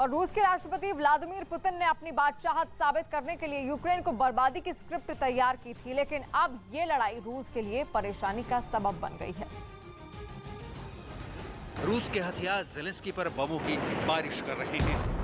और रूस के राष्ट्रपति व्लादिमीर पुतिन ने अपनी बादशाहत साबित करने के लिए यूक्रेन को बर्बादी की स्क्रिप्ट तैयार की थी, लेकिन अब ये लड़ाई रूस के लिए परेशानी का सबब बन गई है। रूस के हथियार ज़ेलेंस्की पर बमों की बारिश कर रहे हैं।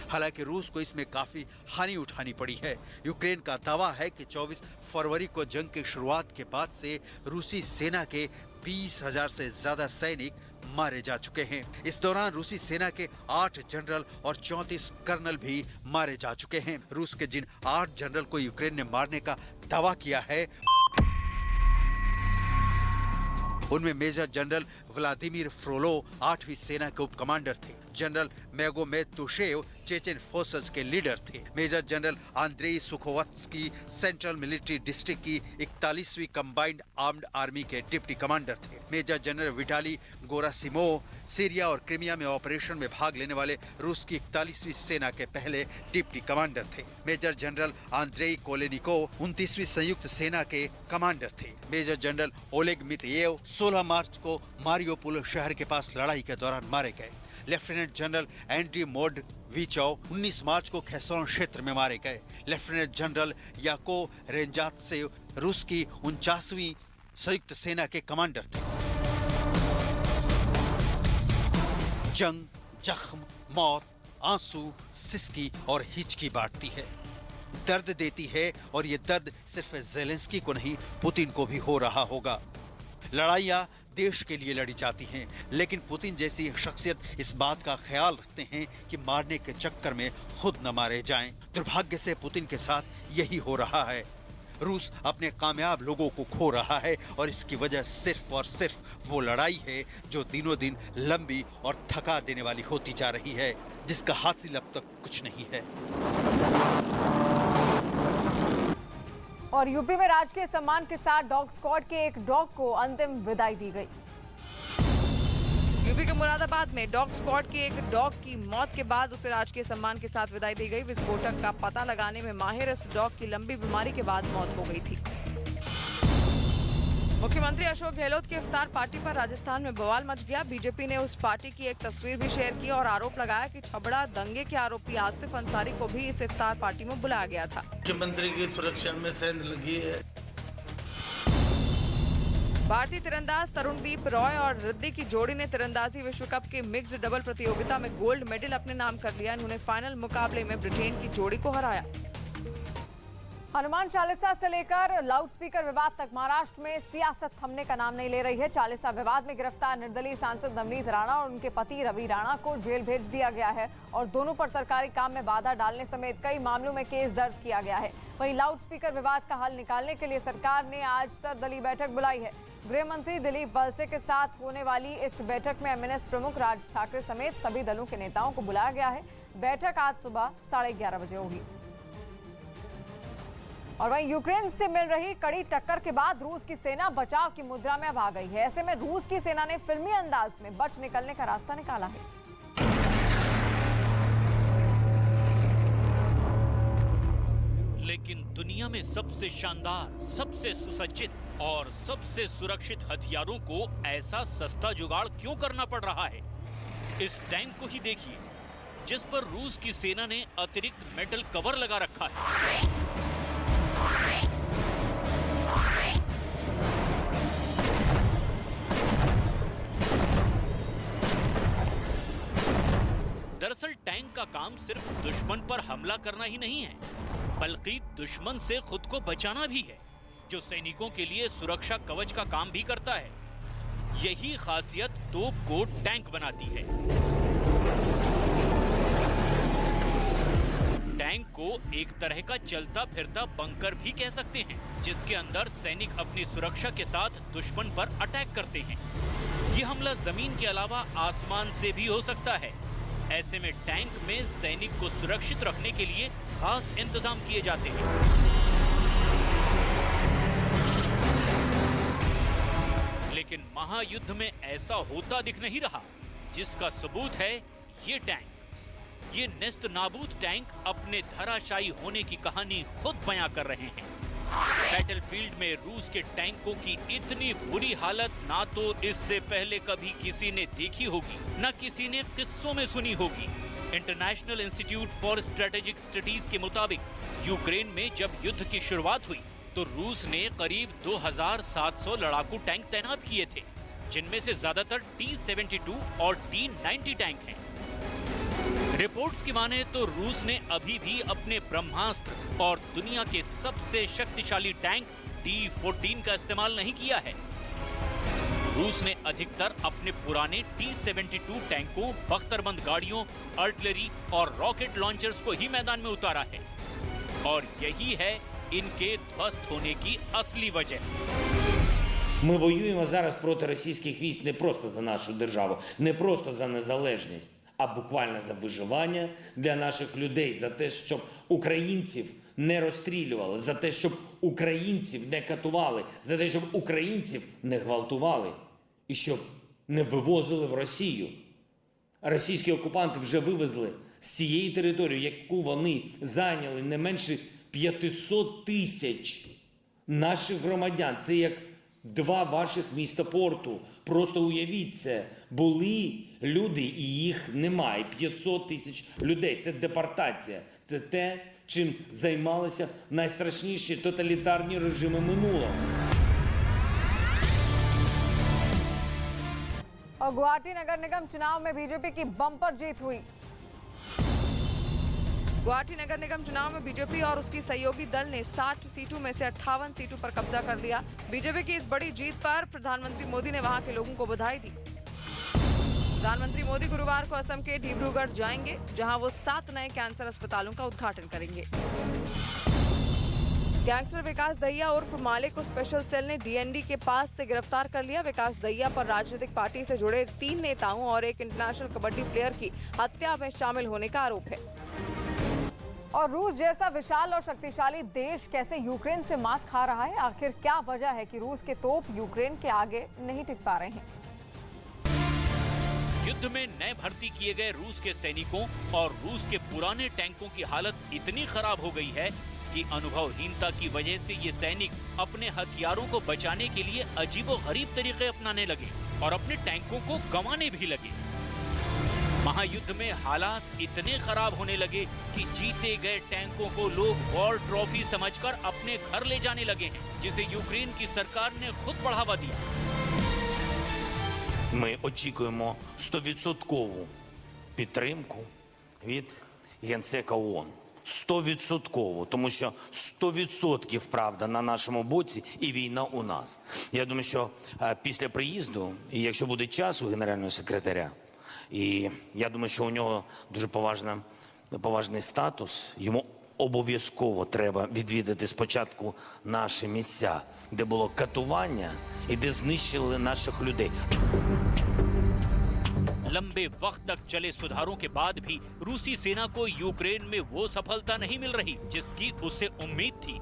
हालांकि रूस को इसमें काफी हानि उठानी पड़ी है। यूक्रेन का दावा है कि 24 फरवरी को जंग की शुरुआत के बाद से रूसी सेना के 20,000 से ज्यादा सैनिक मारे जा चुके हैं। इस दौरान रूसी सेना के 8 जनरल और 34 कर्नल भी मारे जा चुके हैं। रूस के जिन 8 जनरल को यूक्रेन ने मारने का दावा किया है, उनमें मेजर जनरल व्लादिमीर फ्रोलो 8वीं सेना के उप कमांडर थे। General Magomed Tushev Chechen forces के लीडर थे। Major general Andrei Sukhovetsky central military district की 41वीं कंबाइंड आर्म्ड आर्मी के डिप्टी कमांडर थे। Major general Vitaly Gerasimov Syria और क्रीमिया में ऑपरेशन में भाग लेने वाले रूस की 41वीं सेना के पहले डिप्टी कमांडर थे। मेजर जनरल आंद्रेई कोलेनिकोव 29वीं संयुक्त सेना के कमांडर थे। मेजर जनरल ओलेग मितेयेव 16 मार्च को मारियोपोल शहर के पास लड़ाई के दौरान मारे गए। लेफ्टिनेंट जनरल एंड्री मोडविचोव 19 मार्च को खेर्सन क्षेत्र में मारे गए। लेफ्टिनेंट जनरल याको रेंजात्सेव रूस की 49वीं संयुक्त सेना के कमांडर थे। जंग, जख्म, मौत, आंसू, सिसकी और हिचकी बांटती है, दर्द देती है, और ये दर्द सिर्फ ज़ेलेंस्की को नहीं, पुतिन को भी हो रहा होगा। लड़ाइयाँ देश के लिए लड़ी जाती हैं, लेकिन पुतिन जैसी शख्सियत इस बात का ख्याल रखते हैं कि मारने के चक्कर में खुद न मारे जाएं। दुर्भाग्य से पुतिन के साथ यही हो रहा है। रूस अपने कामयाब लोगों को खो रहा है, और इसकी वजह सिर्फ और सिर्फ वो लड़ाई है जो दिनों दिन लंबी और थका देने वाली होती जा रही है, जिसका हासिल अब तक कुछ नहीं है। और यूपी में राजकीय सम्मान के साथ डॉग स्क्वाड के एक डॉग को अंतिम विदाई दी गई। यूपी के मुरादाबाद में डॉग स्क्वाड के एक डॉग की मौत के बाद उसे राजकीय सम्मान के साथ विदाई दी गई। विस्फोटक का पता लगाने में माहिर इस डॉग की लंबी बीमारी के बाद मौत हो गई थी। मुख्यमंत्री अशोक गहलोत की इफ्तार पार्टी पर राजस्थान में बवाल मच गया। बीजेपी ने उस पार्टी की एक तस्वीर भी शेयर की और आरोप लगाया कि छबड़ा दंगे के आरोपी आसिफ अंसारी को भी इस इफ्तार पार्टी में बुलाया गया था। मुख्यमंत्री की सुरक्षा में सेंध लगी है। भारतीय तीरंदाज तरुणदीप रॉय और रिद्धि की जोड़ी ने तीरंदाजी विश्व कप के मिक्स्ड डबल प्रतियोगिता में गोल्ड मेडल अपने नाम कर लिया। इन्होंने फाइनल मुकाबले में ब्रिटेन की जोड़ी को हराया। हनुमान चालीसा से लेकर लाउडस्पीकर विवाद तक महाराष्ट्र में सियासत थमने का नाम नहीं ले रही है। चालीसा विवाद में गिरफ्तार निर्दलीय सांसद नवनीत राणा और उनके पति रवि राणा को जेल भेज दिया गया है और दोनों पर सरकारी काम में बाधा डालने समेत कई मामलों में केस दर्ज किया गया है। वहीं लाउडस्पीकर विवाद का हल निकालने के लिए सरकार ने आज सर्वदलीय बैठक बुलाई है। गृह मंत्री दिलीप वलसे के साथ होने वाली इस बैठक में एमएनएस प्रमुख राज ठाकरे समेत सभी दलों के नेताओं को बुलाया गया है। बैठक आज सुबह 11:30 बजे होगी। और वहीं यूक्रेन से मिल रही कड़ी टक्कर के बाद रूस की सेना बचाव की मुद्रा में अब आ गई है। ऐसे में रूस की सेना ने फिल्मी अंदाज में बच निकलने का रास्ता निकाला है। लेकिन दुनिया में सबसे शानदार, सबसे सुसज्जित और सबसे सुरक्षित हथियारों को ऐसा सस्ता जुगाड़ क्यों करना पड़ रहा है? इस टैंक को ही देखिए, जिस पर रूस की सेना ने अतिरिक्त मेटल कवर लगा रखा है। दरअसल टैंक का काम सिर्फ दुश्मन पर हमला करना ही नहीं है, बल्कि दुश्मन से खुद को बचाना भी है, जो सैनिकों के लिए सुरक्षा कवच का काम भी करता है। यही खासियत तोप को टैंक बनाती है। टैंक को एक तरह का चलता फिरता बंकर भी कह सकते हैं, जिसके अंदर सैनिक अपनी सुरक्षा के साथ दुश्मन पर अटैक करते हैं। ये हमला जमीन के अलावा आसमान से भी हो सकता है। ऐसे में टैंक में सैनिक को सुरक्षित रखने के लिए खास इंतजाम किए जाते हैं। लेकिन महायुद्ध में ऐसा होता दिख नहीं रहा, जिसका सबूत है ये टैंक। ये नेस्त नाबूद टैंक अपने धराशायी होने की कहानी खुद बयां कर रहे हैं। बैटलफील्ड में रूस के टैंकों की इतनी बुरी हालत ना तो इससे पहले कभी किसी ने देखी होगी, न किसी ने किस्सों में सुनी होगी। International institute for strategic studies के मुताबिक यूक्रेन में जब युद्ध की शुरुआत हुई तो रूस ने करीब 2700 लड़ाकू टैंक तैनात किए थे, जिनमें से ज्यादातर T-72 और T-90 टैंक हैं। रिपोर्ट्स की माने तो रूस ने अभी भी अपने ब्रह्मास्त्र और दुनिया के सबसे शक्तिशाली टैंक T-14 का इस्तेमाल नहीं किया है। रूस ने अधिकतर अपने पुराने T-72 टैंकों, बख्तरबंद गाड़ियों, आर्टिलरी और रॉकेट लॉन्चर्स को ही मैदान में उतारा है, और यही है इनके ध्वस्त होने की असली वजह। Ми воюємо зараз проти російських військ не просто за нашу державу, не просто за незалежність, а буквально за виживання для наших людей, за те, щоб українців не розстрілювали, за те, щоб українців не катували, за те, щоб українців не гвалтували і щоб не вивозили в Росію. Російські окупанти вже вивезли з цієї території, яку вони зайняли, не менше 500 тисяч наших громадян. Це як 2 ваших міста порту. Просто уявіть це. Були люди і їх немає. 500 тисяч людей. Це депортація. Це те, чим займалися найстрашніші тоталітарні режими минулого. और गुवाहाटी नगर निगम चुनाव में बीजेपी की बम्पर जीत हुई। गुवाहाटी नगर निगम चुनाव में बीजेपी और उसकी सहयोगी दल ने 60 सीटों में से 58 सीटों पर कब्जा कर लिया। बीजेपी की इस बड़ी जीत पर प्रधानमंत्री मोदी ने वहां के लोगों को बधाई दी। प्रधानमंत्री मोदी गुरुवार को असम के डिब्रूगढ़ जाएंगे, जहां वो 7 नए कैंसर अस्पतालों का उद्घाटन करेंगे। गैंगस्टर विकास दहिया उर्फ माले को स्पेशल सेल ने डीएनडी के पास से गिरफ्तार कर लिया। विकास दहिया पर राजनीतिक पार्टी से जुड़े 3 नेताओं और एक इंटरनेशनल कबड्डी प्लेयर की हत्या में शामिल होने का आरोप है। और रूस जैसा विशाल और शक्तिशाली देश कैसे यूक्रेन से मात खा रहा है? आखिर क्या वजह है कि रूस के तोप यूक्रेन के आगे नहीं टिक पा रहे हैं? युद्ध में नए भर्ती किए गए रूस के सैनिकों और रूस के पुराने टैंकों की हालत इतनी खराब हो गई है कि अनुभवहीनता की वजह से ये सैनिक अपने हथियारों को बचाने के लिए अजीबोगरीब तरीके अपनाने लगे और अपने टैंकों को गंवाने भी लगे। महायुद्ध में हालात इतने खराब होने लगे कि जीते गए टैंकों को लोग वॉर ट्रॉफी समझकर अपने घर ले जाने लगे हैं, जिसे यूक्रेन की सरकार ने खुद बढ़ावा दिया। Ми очікуємо 100% підтримку від Генсека ООН. 100%, тому що 100% правда на нашому боці і війна у нас. Я думаю, що після приїзду, і якщо буде час у генерального секретаря, і я думаю, що у нього дуже поважний статус, йому обов'язково треба відвідати спочатку наші місця, де було катування і де знищили наших людей. लंबे वक्त तक चले सुधारों के बाद भी रूसी सेना को यूक्रेन में वो सफलता नहीं मिल रही जिसकी उसे उम्मीद थी।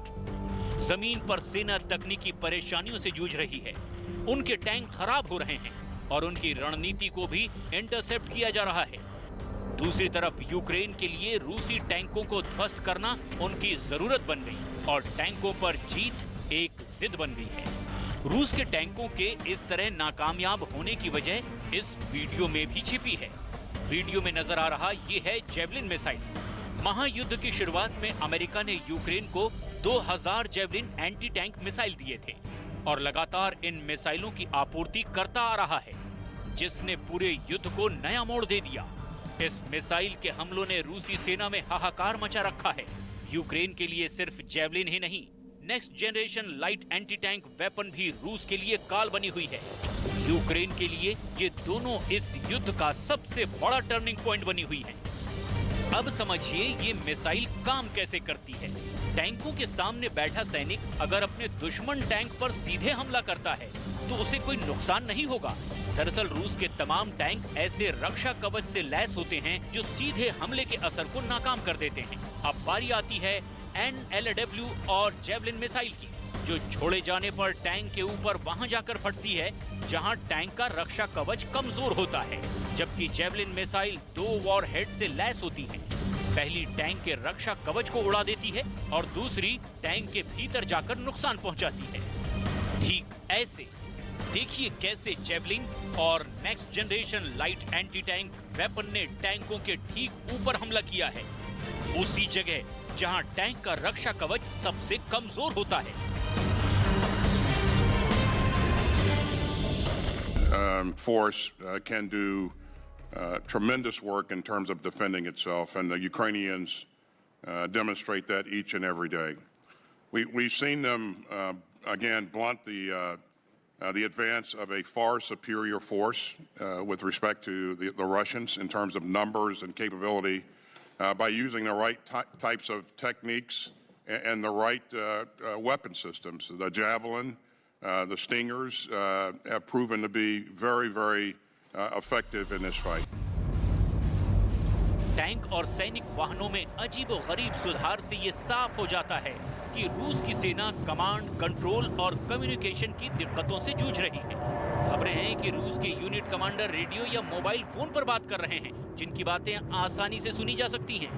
जमीन पर सेना तकनीकी परेशानियों से जूझ रही है, उनके टैंक खराब हो रहे हैं और उनकी रणनीति को भी इंटरसेप्ट किया जा रहा है। दूसरी तरफ यूक्रेन के लिए रूसी टैंकों को ध्वस्त करना उनकी जरूरत बन गई और टैंकों पर जीत एक जिद बन गई है। रूस के टैंकों के इस तरह नाकामयाब होने की वजह इस वीडियो में भी छिपी है। वीडियो में नजर आ रहा ये है जेवलिन मिसाइल। महायुद्ध की शुरुआत में अमेरिका ने यूक्रेन को 2000 जेवलिन एंटी टैंक मिसाइल दिए थे और लगातार इन मिसाइलों की आपूर्ति करता आ रहा है, जिसने पूरे युद्ध को नया मोड़ दे दिया। इस मिसाइल के हमलों ने रूसी सेना में हाहाकार मचा रखा है। यूक्रेन के लिए सिर्फ जेवलिन ही नहीं, next generation light anti tank weapon भी रूस के लिए काल बनी हुई है। यूक्रेन के लिए ये दोनों इस युद्ध का सबसे बड़ा टर्निंग पॉइंट बनी हुई है। अब समझिए ये मिसाइल काम कैसे करती है। टैंकों के सामने बैठा सैनिक अगर अपने दुश्मन टैंक पर सीधे हमला करता है तो उसे कोई नुकसान नहीं होगा। दरअसल रूस के तमाम टैंक ऐसे रक्षा कवच से लैस होते हैं जो सीधे हमले के असर को नाकाम कर देते हैं। अब बारी आती है NLAW और जेवलिन मिसाइल की, जो छोड़े जाने पर टैंक के ऊपर वहां जाकर फटती है जहां टैंक का रक्षा कवच कमजोर होता है, जबकि जेवलिन मिसाइल 2 वॉरहेड से लैस होती है। पहली टैंक के रक्षा कवच को उड़ा देती है और दूसरी टैंक के भीतर जाकर नुकसान पहुंचाती है। ठीक ऐसे देखिए कैसे जेवलिन और next generation light anti tank weapon ने टैंकों के ठीक ऊपर हमला किया है, उसी जगह जहां टैंक का रक्षा कवच सबसे कमजोर होता है। Force can do tremendous work in terms of defending itself, and the Ukrainians demonstrate that each and every day. We've seen them again blunt the advance of a far superior force with respect to the Russians in terms of numbers and capability by using the right types of techniques and the right weapon systems. The Javelin, the Stingers have proven to be very, very effective in this fight. Tank और सैनिक वाहनों में अजीबोगरीब सुधार से ये साफ हो जाता है कि रूस की सेना कमांड, कंट्रोल और कम्युनिकेशन की दिक्कतों से जूझ रही है। खबरें हैं कि रूस के यूनिट कमांडर रेडियो या मोबाइल फोन पर बात कर रहे हैं, जिनकी बातें आसानी से सुनी जा सकती हैं।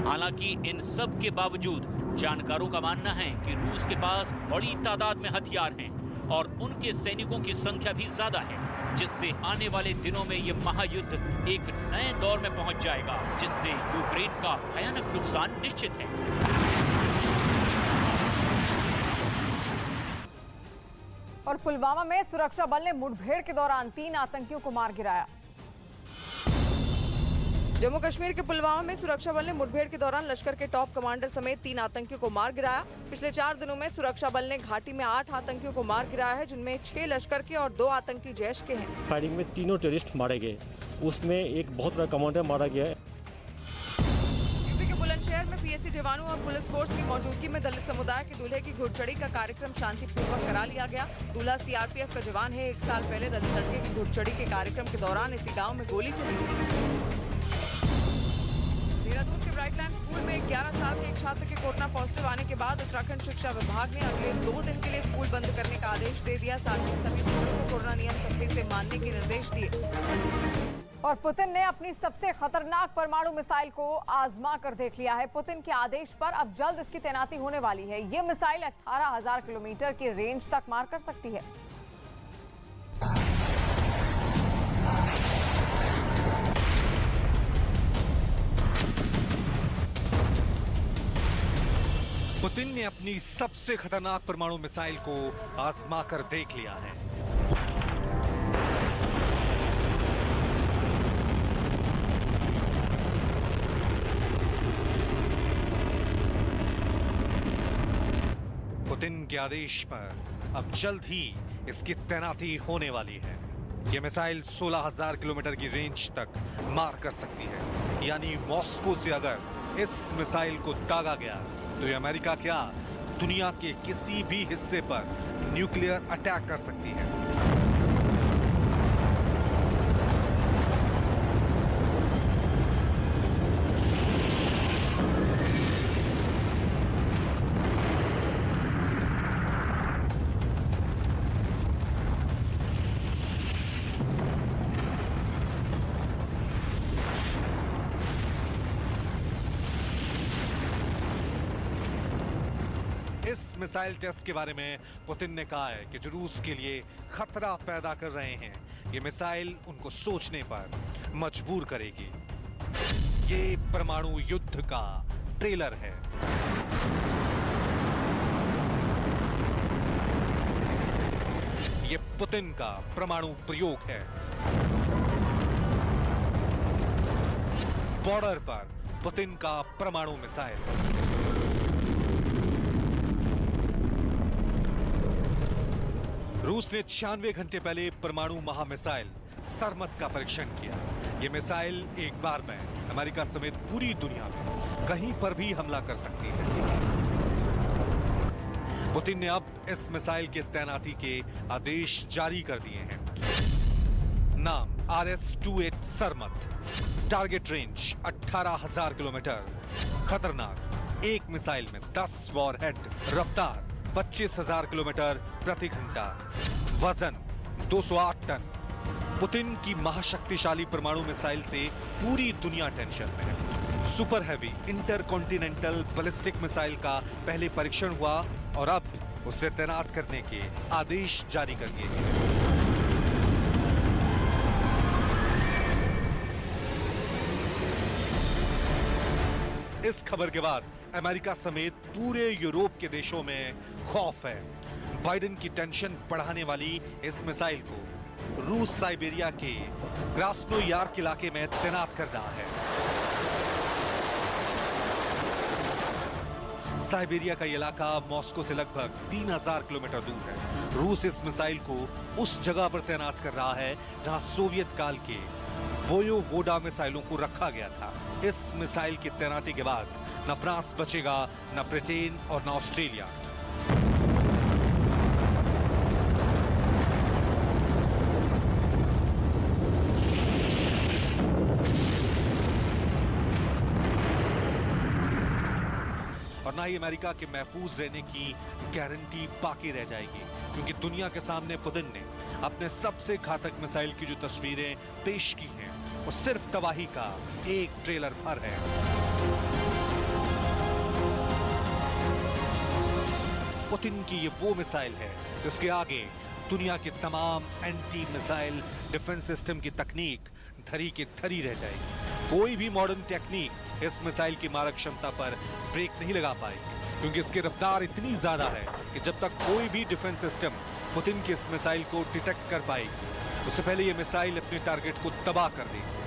हालांकि इन सब के बावजूद जानकारों का मानना है कि रूस के पास बड़ी तादाद में हथियार हैं और उनके सैनिकों की संख्या भी ज्यादा है, जिससे आने वाले दिनों में ये महायुद्ध एक नए दौर में पहुंच जाएगा, जिससे यूक्रेन का भयानक नुकसान निश्चित है। और पुलवामा में सुरक्षा बल ने मुठभेड़ के दौरान 3 आतंकियों को मार गिराया। जम्मू कश्मीर के पुलवामा में सुरक्षा बल ने मुठभेड़ के दौरान लश्कर के टॉप कमांडर समेत 3 आतंकियों को मार गिराया। पिछले 4 दिनों में सुरक्षा बल ने घाटी में 8 आतंकियों को मार गिराया है, जिनमें 6 लश्कर के और 2 आतंकी जैश के हैं। फायरिंग में 3 टेररिस्ट मारे गए, उसमें एक बहुत बड़ा कमांडर मारा गया है। यूपी के बुलंदशहर में पीएसी जवानों और पुलिस फोर्स की मौजूदगी में दलित समुदाय के दूल्हे की घुड़चढ़ी का कार्यक्रम शांतिपूर्वक करा लिया गया। दूल्हा सीआरपीएफ का जवान है। 1 साल पहले दलित लड़के की घुड़चढ़ी के कार्यक्रम के दौरान इसी गाँव में गोली चली। देहरादून के ब्राइट लाइन स्कूल में 11 साल के एक छात्र के कोरोना पॉजिटिव आने के बाद उत्तराखंड शिक्षा विभाग ने अगले 2 दिन के लिए स्कूल बंद करने का आदेश दे दिया। साथ ही सभी स्कूलों को कोरोना नियम सख्ती से मानने के निर्देश दिए। और पुतिन ने अपनी सबसे खतरनाक परमाणु मिसाइल को आजमा कर देख लिया है। पुतिन के आदेश पर अब जल्द इसकी तैनाती होने वाली है। ये मिसाइल 18,000 किलोमीटर की रेंज तक मार कर सकती है। पुतिन ने अपनी सबसे खतरनाक परमाणु मिसाइल को आजमा कर देख लिया है। पुतिन के आदेश पर अब जल्द ही इसकी तैनाती होने वाली है। यह मिसाइल 16,000 किलोमीटर की रेंज तक मार कर सकती है। यानी मॉस्को से अगर इस मिसाइल को दागा गया तो ये अमेरिका क्या दुनिया के किसी भी हिस्से पर न्यूक्लियर अटैक कर सकती है। इस मिसाइल टेस्ट के बारे में पुतिन ने कहा है कि जो रूस के लिए खतरा पैदा कर रहे हैं, ये मिसाइल उनको सोचने पर मजबूर करेगी। ये परमाणु युद्ध का ट्रेलर है। ये पुतिन का परमाणु प्रयोग है। बॉर्डर पर पुतिन का परमाणु मिसाइल। रूस ने 96 घंटे पहले परमाणु महामिसाइल सरमत का परीक्षण किया। यह मिसाइल एक बार में अमेरिका समेत पूरी दुनिया में कहीं पर भी हमला कर सकती है। पुतिन ने अब इस मिसाइल के तैनाती के आदेश जारी कर दिए हैं। नाम RS-28 सरमत। Target range 18,000 kilometre. खतरनाक, एक मिसाइल में 10 वॉरहेड। रफ्तार 25,000 किलोमीटर प्रति घंटा। वजन 208 टन। पुतिन की महाशक्तिशाली परमाणु मिसाइल से पूरी दुनिया टेंशन में है। Super heavy intercontinental ballistic missile का पहले परीक्षण हुआ और अब उसे तैनात करने के आदेश जारी कर दिए गए। इस खबर के बाद अमेरिका समेत पूरे यूरोप के देशों में खौफ है। बाइडेन की टेंशन बढ़ाने वाली इस मिसाइल को रूस साइबेरिया के क्रास्नोयार्क इलाके में तैनात कर रहा है। साइबेरिया का इलाका मॉस्को से लगभग 3000 किलोमीटर दूर है। रूस इस मिसाइल को उस जगह पर तैनात कर रहा है जहां सोवियत काल के वोयोवोडा मिसाइलों को रखा गया था। इस मिसाइल की तैनाती के बाद न फ्रांस बचेगा, न ब्रिटेन और न ऑस्ट्रेलिया। और ना ही अमेरिका के महफूज रहने की गारंटी बाकी रह जाएगी, क्योंकि दुनिया के सामने पुतिन ने अपने सबसे घातक मिसाइल की जो तस्वीरें पेश की हैं वो सिर्फ तबाही का एक ट्रेलर भर है। पुतिन की ये वो मिसाइल है जिसके आगे दुनिया के तमाम एंटी मिसाइल डिफेंस सिस्टम की तकनीक धरी की धरी रह जाएगी। कोई भी मॉडर्न टेक्निक इस मिसाइल की मारक क्षमता पर ब्रेक नहीं लगा पाएगी, क्योंकि इसकी रफ्तार इतनी ज्यादा है कि जब तक कोई भी डिफेंस सिस्टम पुतिन की इस मिसाइल को डिटेक्ट कर पाएगी, उससे पहले ये मिसाइल अपने टारगेट को तबाह कर देगी।